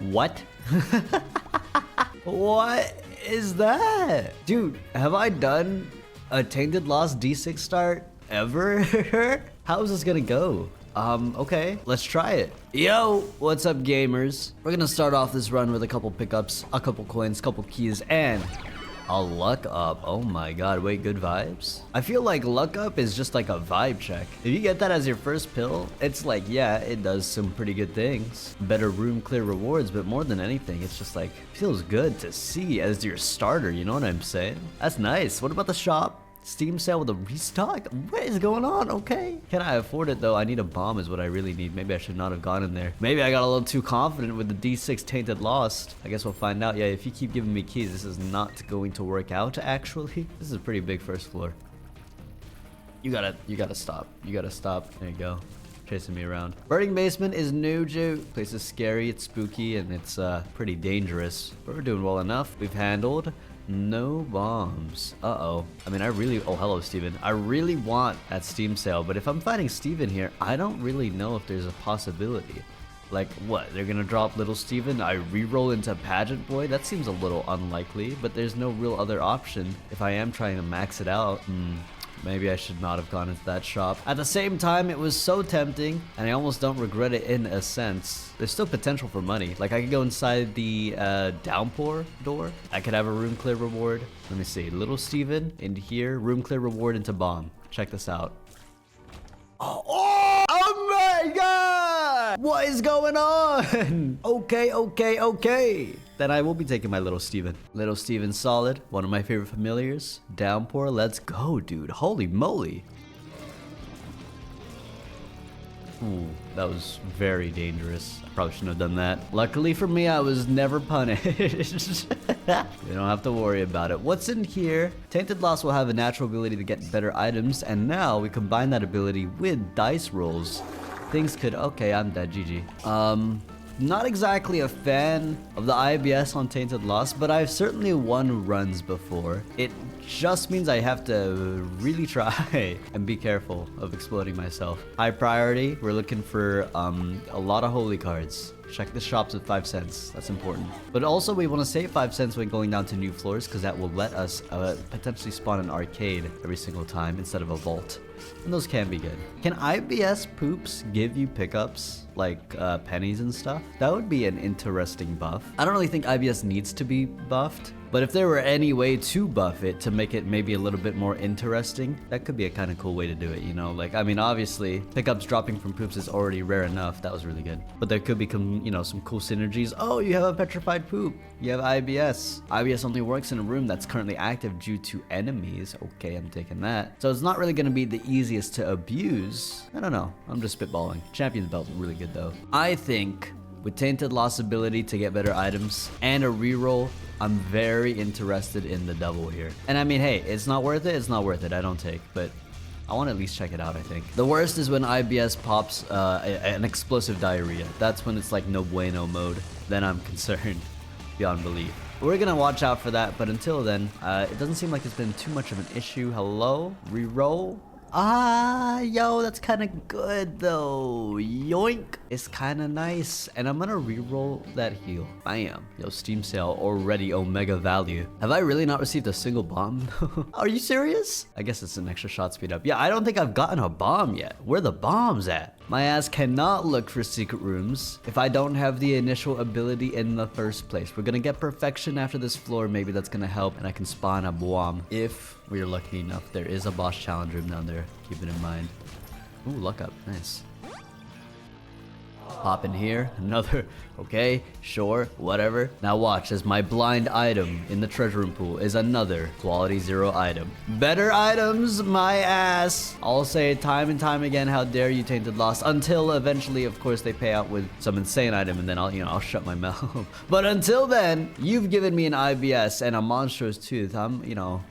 What? What is that? Dude, have I done a Tainted Lost D6 start ever? How is this gonna go? Okay, let's try it. Yo, what's up gamers? We're gonna start off this run with a couple pickups, a couple coins, couple keys, and a luck up. Oh my god, wait, good vibes? I feel like luck up is just like a vibe check. If you get that as your first pill, it's like, yeah, it does some pretty good things. Better room clear rewards, but more than anything, it's just like, feels good to see as your starter, you know what I'm saying? That's nice. What about the shop? Steam sale with a restock? What is going on? Okay. Can I afford it though? I need a bomb is what I really need. Maybe I should not have gone in there. Maybe I got a little too confident with the D6 Tainted Lost. I guess we'll find out. Yeah, if you keep giving me keys, this is not going to work out actually. This is a pretty big first floor. You gotta stop. You gotta stop. There you go. Chasing me around. Burning basement is new, dude. Place is scary, it's spooky, and it's pretty dangerous. But we're doing well enough. We've handled no bombs. Uh-oh. I mean, oh, hello, Steven. I really want that Steam sale, but if I'm fighting Steven here, I don't really know if there's a possibility. Like, what? They're gonna drop little Steven? I reroll into Pageant Boy? That seems a little unlikely, but there's no real other option if I am trying to max it out. Maybe I should not have gone into that shop. At the same time, it was so tempting, and I almost don't regret it in a sense. There's still potential for money. Like, I could go inside the Downpour door. I could have a room clear reward. Let me see. Little Steven in here. Room clear reward into bomb. Check this out. Oh my god! What is going on? Okay. Then I will be taking my little Steven. Little Steven solid. One of my favorite familiars. Downpour. Let's go, dude. Holy moly. Ooh, that was very dangerous. I probably shouldn't have done that. Luckily for me, I was never punished. You don't have to worry about it. What's in here? Tainted Lost will have a natural ability to get better items, and now we combine that ability with dice rolls. Things could... Okay, I'm dead. GG. Not exactly a fan of the IBS on Tainted Lost, but I've certainly won runs before. It just means I have to really try and be careful of exploding myself. High priority, we're looking for a lot of holy cards. Check the shops with 5 cents, that's important. But also we want to save 5 cents when going down to new floors because that will let us potentially spawn an arcade every single time instead of a vault. And those can be good. Can IBS poops give you pickups like pennies and stuff? That would be an interesting buff. I don't really think IBS needs to be buffed, but if there were any way to buff it to make it maybe a little bit more interesting, that could be a kind of cool way to do it, you know? Like, I mean, obviously, pickups dropping from poops is already rare enough. That was really good. But there could become, you know, some cool synergies. Oh, you have a petrified poop. You have IBS. IBS only works in a room that's currently active due to enemies. Okay, I'm taking that. So it's not really going to be the easiest to abuse. I don't know. I'm just spitballing. Champion's belt is really good, though. I think with Tainted Lost ability to get better items and a reroll, I'm very interested in the double here. And I mean, hey, it's not worth it. It's not worth it. I don't take, but I want to at least check it out, I think. The worst is when IBS pops an explosive diarrhea. That's when it's like no bueno mode. Then I'm concerned beyond belief. We're gonna watch out for that, but until then, it doesn't seem like it's been too much of an issue. Hello? Reroll? Yo, that's kind of good though. Yoink. It's kind of nice. And I'm gonna reroll that heal. Bam. Yo, Steam sale already omega value. Have I really not received a single bomb? Are you serious? I guess it's an extra shot speed up. Yeah, I don't think I've gotten a bomb yet. Where are the bombs at? My ass cannot look for secret rooms if I don't have the initial ability in the first place. We're gonna get perfection after this floor. Maybe that's gonna help and I can spawn a bomb if we're lucky enough. There is a boss challenge room down there. Keep it in mind. Ooh, luck up. Nice. Hop in here. Another. Okay, sure, whatever. Now watch as my blind item in the treasure room pool is another quality 0 item. Better items, my ass. I'll say it time and time again, how dare you, Tainted Lost, until eventually, of course, they pay out with some insane item and then I'll shut my mouth. But until then, you've given me an IBS and a monstrous tooth. I'm,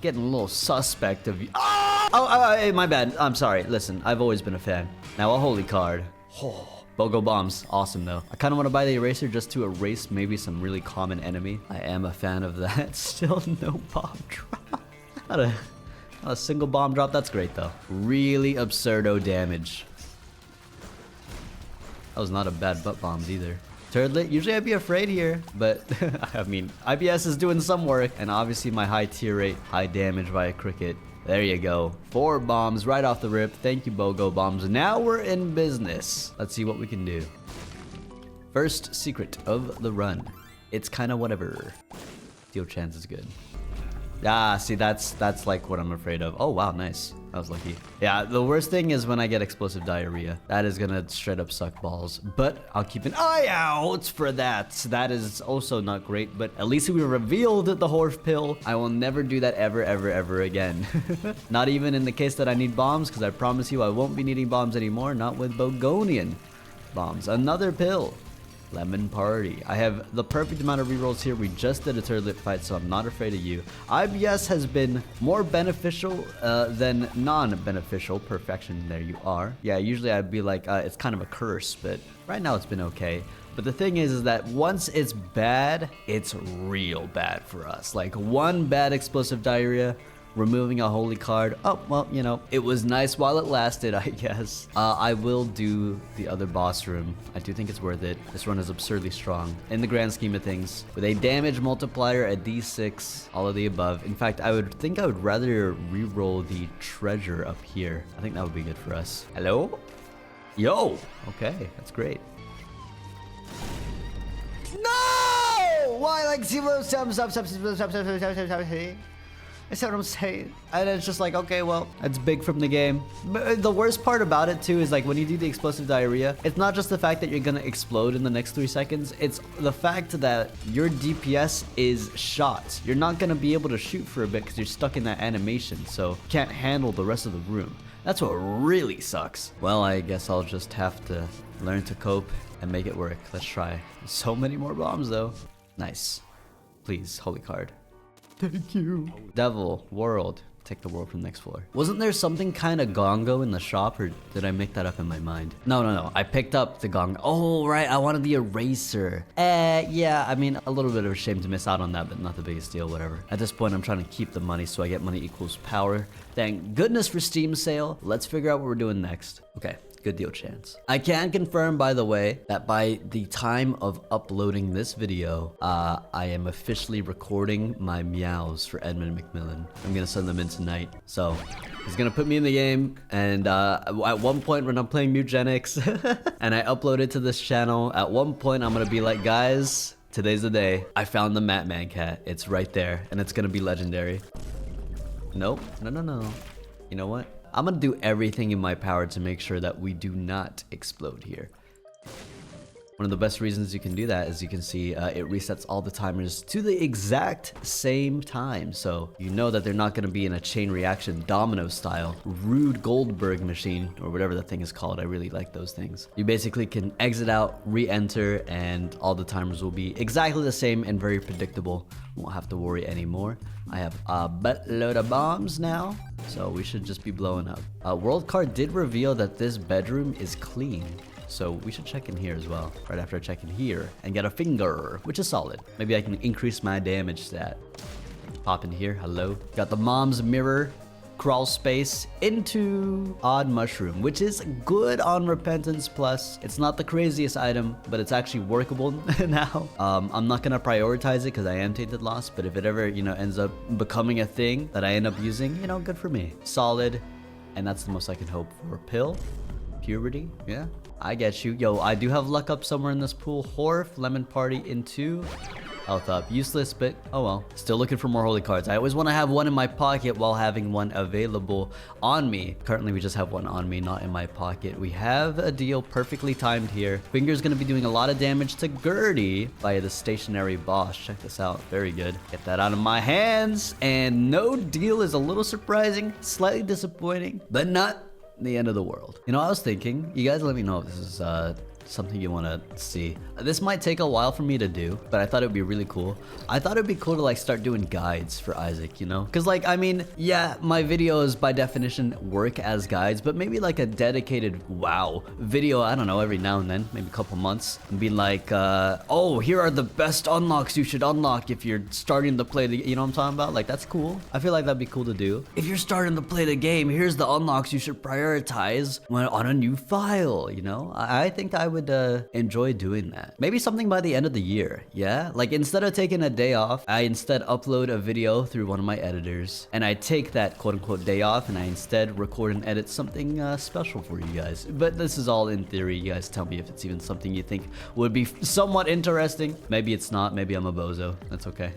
getting a little suspect of you. Oh, hey, my bad. I'm sorry. Listen, I've always been a fan. Now a holy card. Oh. BOGO bombs, awesome though. I kind of want to buy the eraser just to erase maybe some really common enemy. I am a fan of that. Still no bomb drop. Not a single bomb drop. That's great though. Really absurdo damage. That was not a bad butt bombs either. Turtlet, usually I'd be afraid here, but I mean, IBS is doing some work, and obviously my high tier rate, high damage via cricket. There you go. 4 bombs right off the rip. Thank you, BOGO bombs. Now we're in business. Let's see what we can do. First secret of the run. It's kind of whatever. Deal chance is good. Ah, see, that's like what I'm afraid of. Oh, wow, nice. I was lucky. Yeah, the worst thing is when I get explosive diarrhea. That is gonna straight up suck balls. But I'll keep an eye out for that. That is also not great, but at least we revealed the Horf pill. I will never do that ever, ever, ever again. Not even in the case that I need bombs, because I promise you I won't be needing bombs anymore. Not with Bogonian bombs. Another pill. Lemon Party. I have the perfect amount of rerolls here. We just did a turtlet fight, so I'm not afraid of you. IBS has been more beneficial than non-beneficial. Perfection, there you are. Yeah, usually I'd be like, it's kind of a curse, but right now it's been okay. But the thing is that once it's bad, it's real bad for us. Like one bad explosive diarrhea, removing a holy card. Oh, well, you know, it was nice while it lasted, I guess. I will do the other boss room. I do think it's worth it. This run is absurdly strong in the grand scheme of things. With a damage multiplier, a d6, all of the above. In fact, I would rather re-roll the treasure up here. I think that would be good for us. Hello? Yo! Okay, that's great. No! Why like zero stop. That's what I'm saying. And it's just like, okay, well, that's big from the game. But the worst part about it too is like when you do the explosive diarrhea, it's not just the fact that you're gonna explode in the next 3 seconds. It's the fact that your DPS is shot. You're not gonna be able to shoot for a bit because you're stuck in that animation. So you can't handle the rest of the room. That's what really sucks. Well, I guess I'll just have to learn to cope and make it work. Let's try. So many more bombs though. Nice. Please, holy card. Thank you. Devil, world. Take the world from the next floor. Wasn't there something kind of gongo in the shop, or did I make that up in my mind? No. I picked up the gongo. Oh, right. I wanted the eraser. Yeah, I mean, a little bit of a shame to miss out on that, but not the biggest deal, whatever. At this point, I'm trying to keep the money so I get money equals power. Thank goodness for Steam sale. Let's figure out what we're doing next. Okay. Good deal chance. I can confirm, by the way, that by the time of uploading this video, I am officially recording my meows for Edmund McMillan. I'm gonna send them in tonight. So he's gonna put me in the game, and at one point when I'm playing Mutagenics and I upload it to this channel, at one point I'm gonna be like, guys, today's the day. I found the Matman cat. It's right there, and it's gonna be legendary. Nope. No. You know what? I'm gonna do everything in my power to make sure that we do not explode here. One of the best reasons you can do that is you can see it resets all the timers to the exact same time. So you know that they're not gonna be in a chain reaction domino style Rube Goldberg machine or whatever that thing is called. I really like those things. You basically can exit out, re-enter, and all the timers will be exactly the same and very predictable. Won't have to worry anymore. I have a buttload of bombs now, so we should just be blowing up. World card did reveal that this bedroom is clean, so we should check in here as well. Right after I check in here and get a finger, which is solid. Maybe I can increase my damage stat. Pop in here, hello. Got the mom's mirror. Crawl space into Odd Mushroom, which is good on Repentance Plus. It's not the craziest item, but it's actually workable now. I'm not gonna prioritize it because I am Tainted Lost, but if it ever, you know, ends up becoming a thing that I end up using, you know, good for me. Solid, and that's the most I can hope for. Pill, puberty, yeah, I get you. Yo, I do have luck up somewhere in this pool. Horf, Lemon Party into health up. Useless, but oh well. Still looking for more holy cards. I always want to have one in my pocket while having one available on me. Currently, we just have one on me, not in my pocket. We have a deal perfectly timed here. Finger's going to be doing a lot of damage to Garry via the stationary boss. Check this out. Very good. Get that out of my hands. And no deal is a little surprising, slightly disappointing, but not the end of the world. You know, I was thinking, you guys let me know if this is something you want to see. This might take a while for me to do, but I thought it would be really cool. I thought it'd be cool to like start doing guides for Isaac, you know? Because like, I mean, yeah, my videos by definition work as guides, but maybe like a dedicated WoW video, I don't know, every now and then, maybe a couple months, and be like, oh, here are the best unlocks you should unlock if you're starting to play the, you know what I'm talking about? Like, that's cool. I feel like that'd be cool to do. If you're starting to play the game, here's the unlocks you should prioritize when on a new file, you know? I think I would would enjoy doing that. Maybe something by the end of the year, yeah? Like instead of taking a day off, I instead upload a video through one of my editors, and I take that quote-unquote day off, and I instead record and edit something special for you guys. But this is all in theory. You guys tell me if it's even something you think would be somewhat interesting. Maybe it's not. Maybe I'm a bozo. That's okay.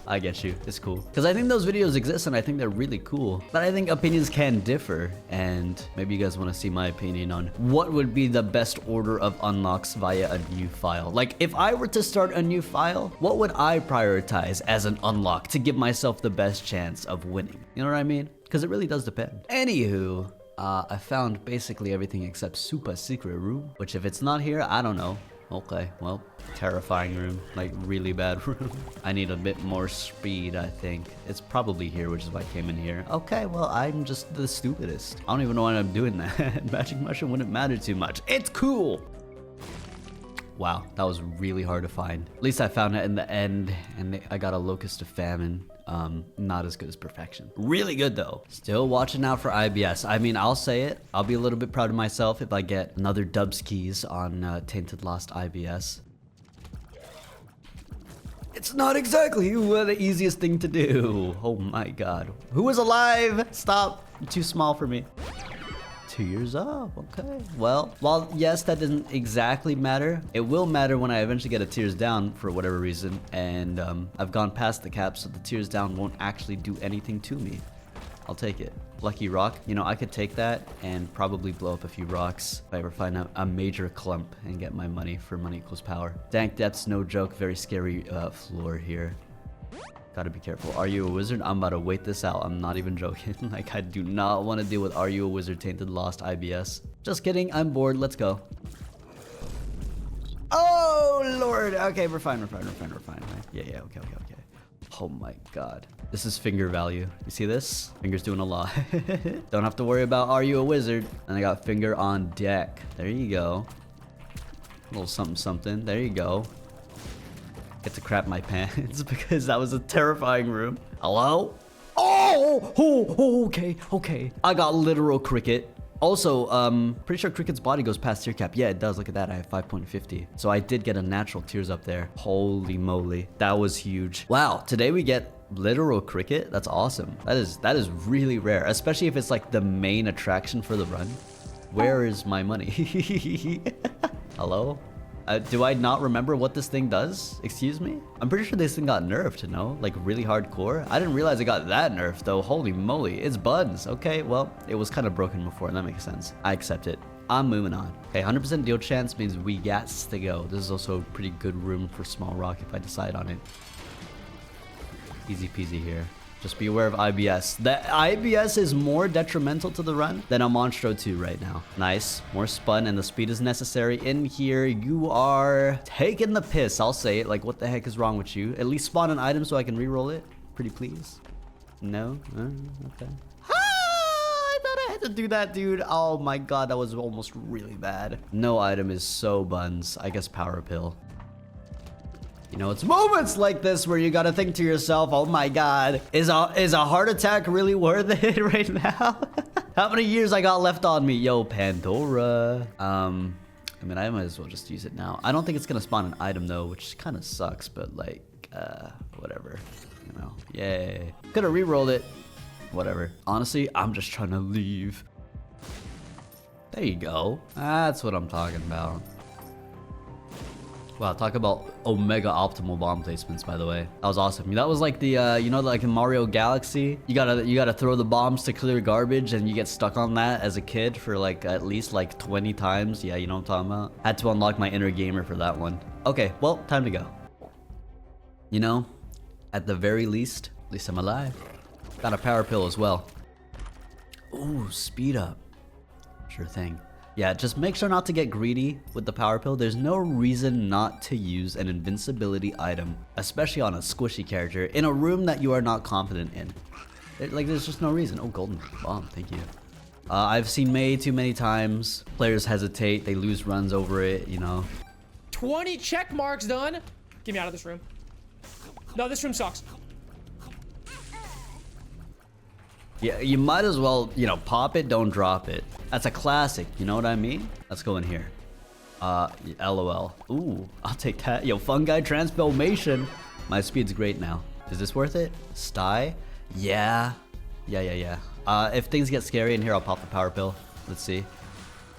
I get you. It's cool. Because I think those videos exist, and I think they're really cool. But I think opinions can differ, and maybe you guys want to see my opinion on what would be the best order of unlocks via a new file. Like, if I were to start a new file, what would I prioritize as an unlock to give myself the best chance of winning? You know what I mean? Because it really does depend. Anywho, I found basically everything except super secret room, which if it's not here, I don't know. Okay, well, terrifying room, like really bad room. I need a bit more speed, I think. It's probably here, which is why I came in here. Okay, well, I'm just the stupidest. I don't even know why I'm doing that. Magic mushroom wouldn't matter too much. It's cool. Wow, that was really hard to find. At least I found it in the end, and I got a Locust of Famine. Not as good as Perfection. Really good though. Still watching out for IBS. I mean, I'll say it. I'll be a little bit proud of myself if I get another Dubs keys on Tainted Lost IBS. It's not exactly the easiest thing to do. Oh my god. Who is alive? Stop. You're too small for me. 2 years up, okay. Well, while yes, that doesn't exactly matter, it will matter when I eventually get a tears down for whatever reason, and I've gone past the cap, so the tears down won't actually do anything to me. I'll take it. Lucky rock, you know, I could take that and probably blow up a few rocks if I ever find a major clump and get my money for money equals power. Dank depths, no joke, very scary floor here. Gotta be careful. Are you a wizard? I'm about to wait this out. I'm not even joking. Like, I do not want to deal with Are You a Wizard Tainted Lost IBS. Just kidding. I'm bored. Let's go. Oh, Lord. Okay, we're fine. We're fine. Right? Yeah. Okay. Oh my god. This is finger value. You see this? Finger's doing a lot. Don't have to worry about Are You a Wizard? And I got finger on deck. There you go. A little something. There you go. Get to crap my pants because that was a terrifying room. Hello? Oh, okay. I got literal cricket. Also, pretty sure cricket's body goes past tear cap. Yeah, it does. Look at that. I have 5.50. So I did get a natural tears up there. Holy moly. That was huge. Wow. Today we get literal cricket. That's awesome. That is really rare, especially if it's like the main attraction for the run. Where is my money? Hello? Do I not remember what this thing does? Excuse me? I'm pretty sure this thing got nerfed, no? Like really hardcore? I didn't realize it got that nerfed though. Holy moly, it's buds. Okay, well, it was kind of broken before. That makes sense. I accept it. I'm moving on. Okay, 100% deal chance means we got to go. This is also a pretty good room for small rock if I decide on it. Easy peasy here. Just be aware of IBS. The IBS is more detrimental to the run than a Monstro 2 right now. Nice. More spun and the speed is necessary. In here, you are taking the piss. I'll say it. Like, what the heck is wrong with you? At least spawn an item so I can reroll it. Pretty please. No? Okay. I thought I had to do that, dude. Oh my god, that was almost really bad. No item is so buns. I guess power pill. You know, it's moments like this where you gotta think to yourself, oh my god, is a heart attack really worth it right now? How many years I got left on me? Yo, Pandora. I mean, I might as well just use it now. I don't think it's gonna spawn an item though, which kind of sucks, but like, whatever. You know, yay. Could've re-rolled it. Whatever. Honestly, I'm just trying to leave. There you go. That's what I'm talking about. Wow, talk about Omega optimal bomb placements, by the way. That was awesome. That was like the, you know, like in Mario Galaxy, you gotta throw the bombs to clear garbage and you get stuck on that as a kid for like at least like 20 times. Yeah, you know what I'm talking about? Had to unlock my inner gamer for that one. Okay, well, time to go. You know, at the very least, at least I'm alive. Got a power pill as well. Ooh, speed up. Sure thing. Yeah, just make sure not to get greedy with the power pill. There's no reason not to use an invincibility item, especially on a squishy character, in a room that you are not confident in. There's just no reason. Oh, golden bomb, thank you. I've seen way too many times players hesitate, they lose runs over it, you know. 20 check marks done. Get me out of this room. No, this room sucks. Yeah, you might as well, you know, pop it, don't drop it. That's a classic, you know what I mean? Let's go in here. LOL. Ooh, I'll take that. Yo, fungi transformation. My speed's great now. Is this worth it? Sty? Yeah. Yeah. If things get scary in here, I'll pop the power pill. Let's see.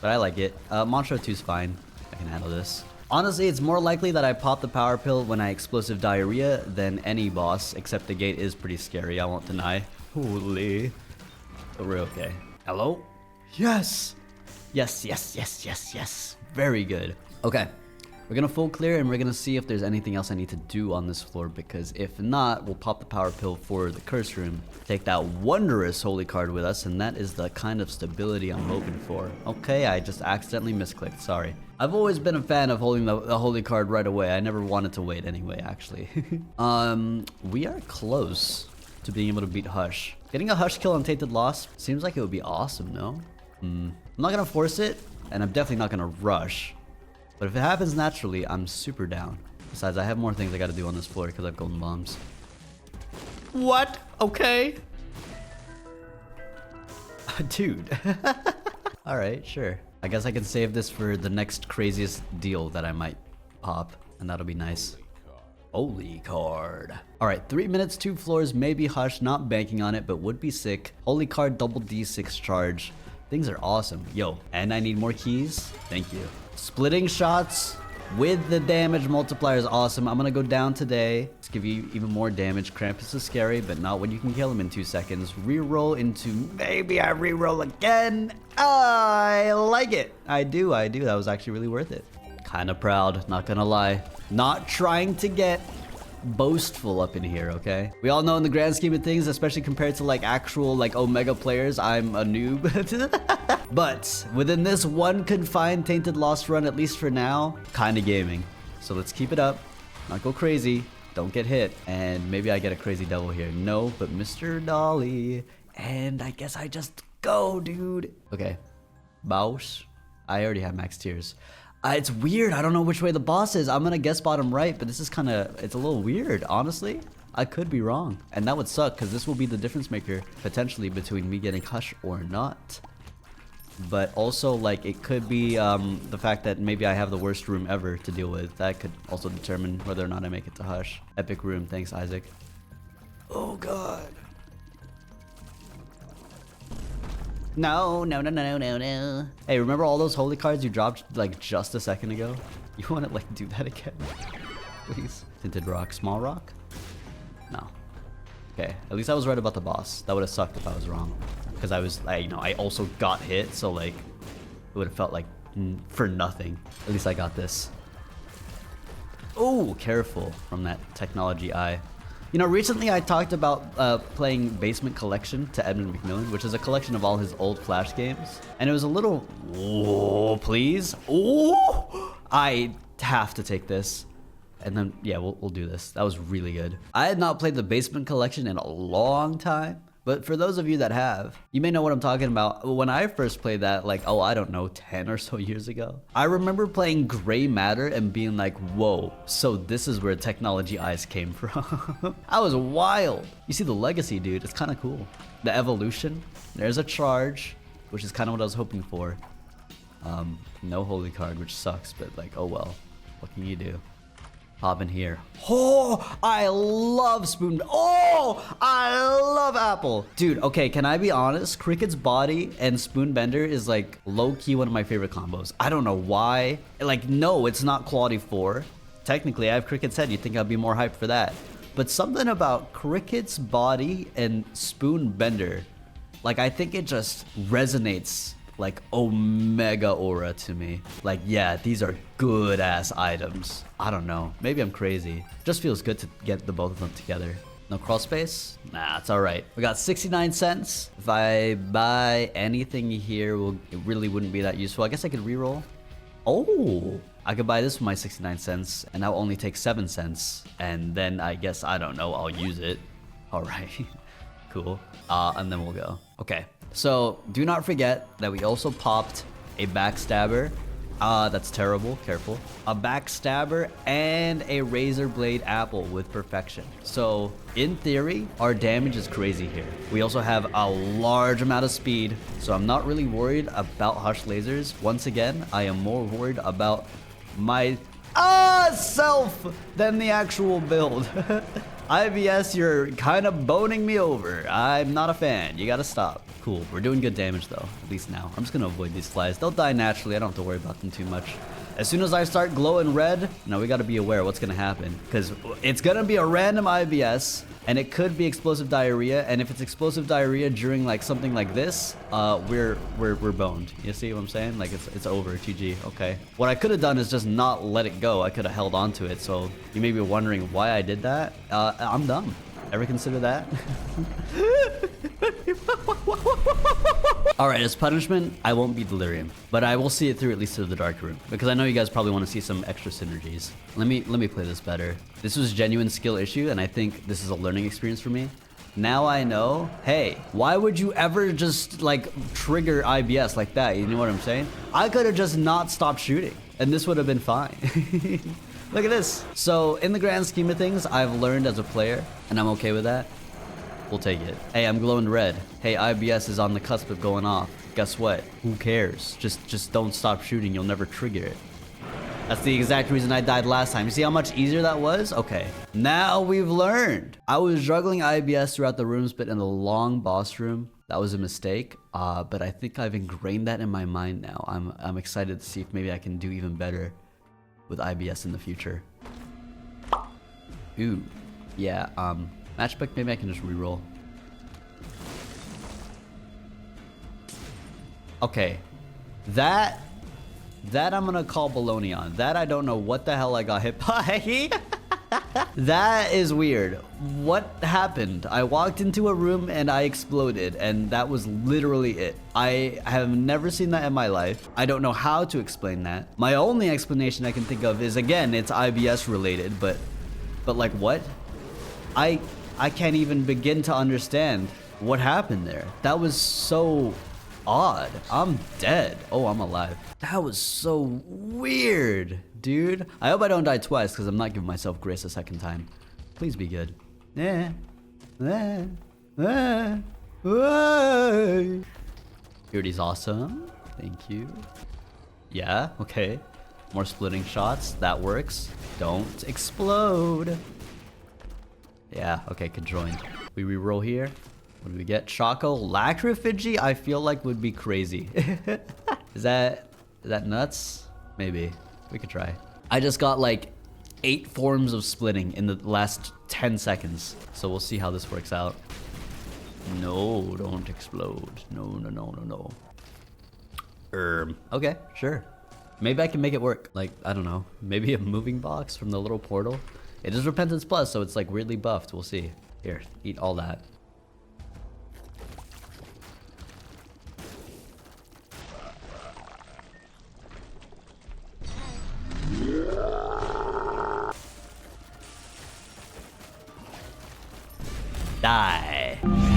But I like it. Monstro 2's fine. I can handle this. Honestly, it's more likely that I pop the power pill when I explosive diarrhea than any boss, except the gate is pretty scary, I won't deny. Holy. But we're okay. Hello? Yes! Yes. Very good. Okay. We're gonna full clear and we're gonna see if there's anything else I need to do on this floor, because if not, we'll pop the power pill for the curse room. Take that wondrous holy card with us, and that is the kind of stability I'm hoping for. Okay, I just accidentally misclicked, sorry. I've always been a fan of holding the holy card right away. I never wanted to wait anyway, actually. We are close to being able to beat Hush. Getting a Hush kill on Tainted Loss seems like it would be awesome, no? I'm not gonna force it, and I'm definitely not gonna rush. But if it happens naturally, I'm super down. Besides, I have more things I gotta do on this floor because I have golden bombs. What? Okay. Dude. Alright, sure. I guess I can save this for the next craziest deal that I might pop, and that'll be nice. Holy card. Alright, 3 minutes, 2 floors, maybe Hush, not banking on it, but would be sick. Holy card, double D6 charge. Things are awesome. Yo, and I need more keys. Thank you. Splitting shots with the damage multiplier is awesome. I'm gonna go down today. Let's give you even more damage. Krampus is scary, but not when you can kill him in 2 seconds. Reroll into maybe I reroll again. I like it. I do. That was actually really worth it. Kind of proud, not gonna lie. Not trying to get boastful up in here, okay? We all know in the grand scheme of things, especially compared to like actual like Omega players, I'm a noob. But within this one confined Tainted Lost run, at least for now, kind of gaming. So let's keep it up, not go crazy, don't get hit, and maybe I get a crazy devil here. No, but Mr. Dolly, and I guess I just go, dude. Okay, boss. I already have max tears. It's weird. I don't know which way the boss is. I'm gonna guess bottom right, but this is kind of, it's a little weird, honestly. I could be wrong, and that would suck because this will be the difference maker potentially between me getting Hush or not. But also, like, it could be the fact that maybe I have the worst room ever to deal with. That could also determine whether or not I make it to Hush. Epic room. Thanks, Isaac. Oh, God. No. Hey, remember all those holy cards you dropped, like, just a second ago? You want to, like, do that again? Please. Tinted rock. Small rock? No. Okay, at least I was right about the boss. That would have sucked if I was wrong. Because I also got hit, so, like, it would have felt like for nothing. At least I got this. Oh, careful from that technology eye. You know, recently I talked about playing Basement Collection to Edmund McMillan, which is a collection of all his old Flash games. And it was a little, oh, please. Oh, I have to take this. And then, yeah, we'll do this. That was really good. I had not played the Basement Collection in a long time. But for those of you that have, you may know what I'm talking about. When I first played that, like, oh, I don't know, 10 or so years ago, I remember playing Gray Matter and being like, whoa, so this is where technology eyes came from. I was wild. You see the legacy, dude. It's kind of cool. The evolution. There's a charge, which is kind of what I was hoping for. No holy card, which sucks, but like, oh well. What can you do? Hop in here. Oh, I love Spoon. Oh, I love Apple. Dude, okay, can I be honest? Cricket's body and Spoon Bender is like low-key one of my favorite combos. I don't know why. Like, no, it's not quality 4. Technically, I have Cricket's head. You'd think I'd be more hyped for that. But something about Cricket's body and Spoon Bender, like, I think it just resonates like Omega aura to me. Like, yeah, these are good ass items. I don't know, maybe I'm crazy. Just feels good to get the both of them together. No crawl space? Nah, it's all right. We got 69 cents. If I buy anything here, it really wouldn't be that useful. I guess I could reroll. Oh, I could buy this for my 69 cents and that will only take 7 cents. And then I guess, I don't know, I'll use it. All right, cool. And then we'll go. Okay. So do not forget that we also popped a backstabber That's terrible. Careful. A backstabber and a razor blade apple with perfection. So in theory, our damage is crazy here. We also have a large amount of speed, so I'm not really worried about Hush lasers. Once again, I am more worried about my self than the actual build. IBS, you're kind of boning me over. I'm not a fan. You gotta stop. Cool. We're doing good damage though, at least now. I'm just gonna avoid these flies. They'll die naturally. I don't have to worry about them too much. As soon as I start glowing red, now we gotta be aware what's gonna happen, because it's gonna be a random IBS, and it could be explosive diarrhea. And if it's explosive diarrhea during like something like this, we're boned. You see what I'm saying? Like it's over. GG. Okay. What I could have done is just not let it go. I could have held on to it. So you may be wondering why I did that. I'm dumb. Ever consider that? Alright, as punishment, I won't be delirium, but I will see it through at least to the dark room, because I know you guys probably want to see some extra synergies. Let me play this better. This was a genuine skill issue, and I think this is a learning experience for me. Now I know, hey, why would you ever just like trigger IBS like that? You know what I'm saying? I could have just not stopped shooting, and this would have been fine. Look at this. So in the grand scheme of things, I've learned as a player, and I'm okay with that. We'll take it. Hey, I'm glowing red. Hey, IBS is on the cusp of going off. Guess what? Who cares? Just don't stop shooting. You'll never trigger it. That's the exact reason I died last time. You see how much easier that was? Okay. Now we've learned. I was juggling IBS throughout the rooms, but in the long boss room, that was a mistake. But I think I've ingrained that in my mind now. I'm excited to see if maybe I can do even better with IBS in the future. Ooh. Yeah, matchbook, maybe I can just reroll. Okay. That I'm gonna call baloney on. That I don't know what the hell I got hit by. That is weird. What happened? I walked into a room and I exploded, and that was literally it. I have never seen that in my life. I don't know how to explain that. My only explanation I can think of is, again, it's IBS related, but like what? I can't even begin to understand what happened there. That was so odd. I'm dead. Oh, I'm alive. That was so weird, dude. I hope I don't die twice, because I'm not giving myself grace a second time. Please be good. Purity's awesome. Thank you. Yeah, okay. More splitting shots. That works. Don't explode. Yeah, okay, conjoined. We reroll here. What do we get? Choco Lacrophagy, I feel like would be crazy. Is that nuts? Maybe. We could try. I just got like 8 forms of splitting in the last 10 seconds. So we'll see how this works out. No, don't explode. No. Okay, sure. Maybe I can make it work. Like, I don't know. Maybe a moving box from the little portal. It is Repentance Plus, so it's like weirdly buffed. We'll see. Here, eat all that. Die.